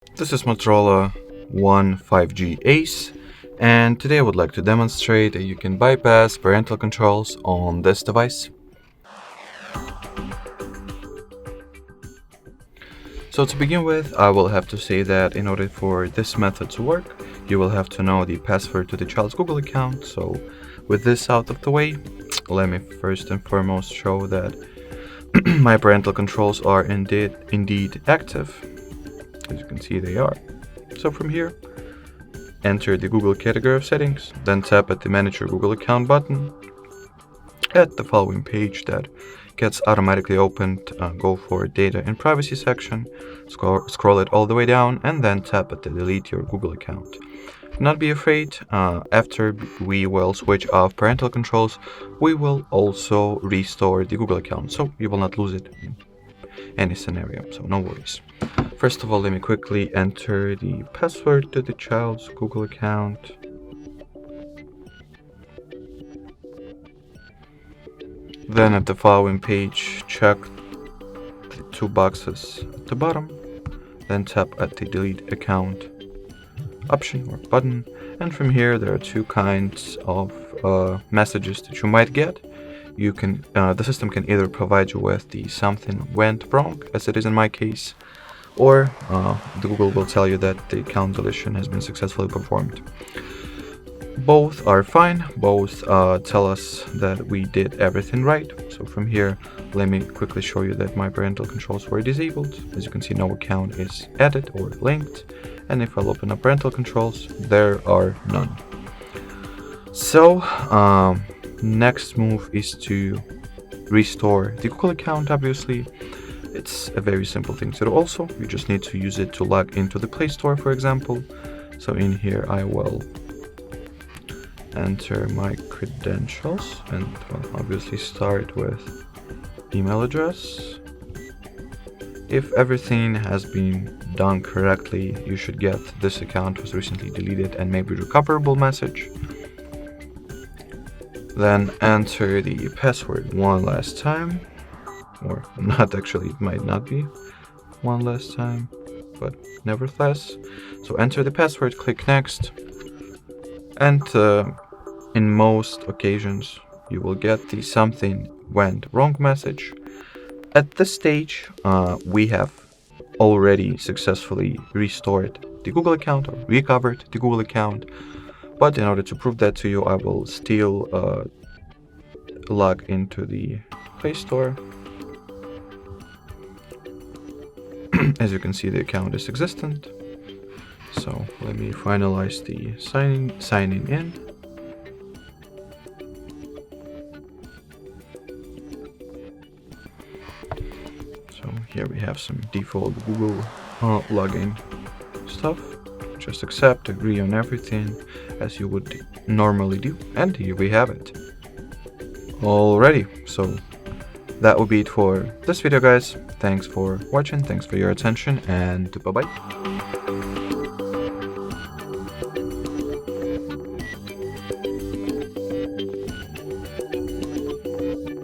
This is Motorola One 5G Ace, and today I would like to demonstrate that you can bypass parental controls on this device. So to begin with, I will have to say that in order for this method to work, you will have to know the password to the child's Google account. So with this out of the way, let me first and foremost show that my parental controls are indeed active. As you can see, they are. So from here, enter the Google category of settings, then tap at the Manage Your Google Account button. At the following page that gets automatically opened, go for Data and Privacy section, scroll it all the way down, and then tap at the Delete Your Google Account. Do not be afraid, after we will switch off parental controls, we will also restore the Google account, so you will not lose it in any scenario, so no worries. First of all, let me quickly enter the password to the child's Google account. Then at the following page, check the two boxes at the bottom, then tap at the Delete Account option or button, and from here there are two kinds of messages that you might get. You can the system can either provide you with the something went wrong, as it is in my case, or the Google will tell you that the account deletion has been successfully performed. Both are fine. Both tell us that we did everything right. So from here, let me quickly show you that my parental controls were disabled. As you can see, no account is added or linked, and if I'll open up parental controls, there are none. So next move is to restore the Google account. Obviously, it's a very simple thing to do. Also, you just need to use it to log into the Play Store, for example. So in here I will enter my credentials and obviously start with email address. If everything has been done correctly, you should get "this account was recently deleted and may be recoverable" message. Then enter the password one last time, or not, actually it might not be one last time, but nevertheless. So enter the password, click next, and in most occasions you will get the "something went wrong" message. At this stage, we have already successfully restored the Google account or recovered the Google account. But in order to prove that to you, I will still log into the Play Store. As you can see, the account is existent. So let me finalize the signing in. So here we have some default Google login stuff. Just accept, agree on everything as you would normally do, and here we have it. Alrighty, so that will be it for this video, guys. Thanks for watching, thanks for your attention, and bye bye.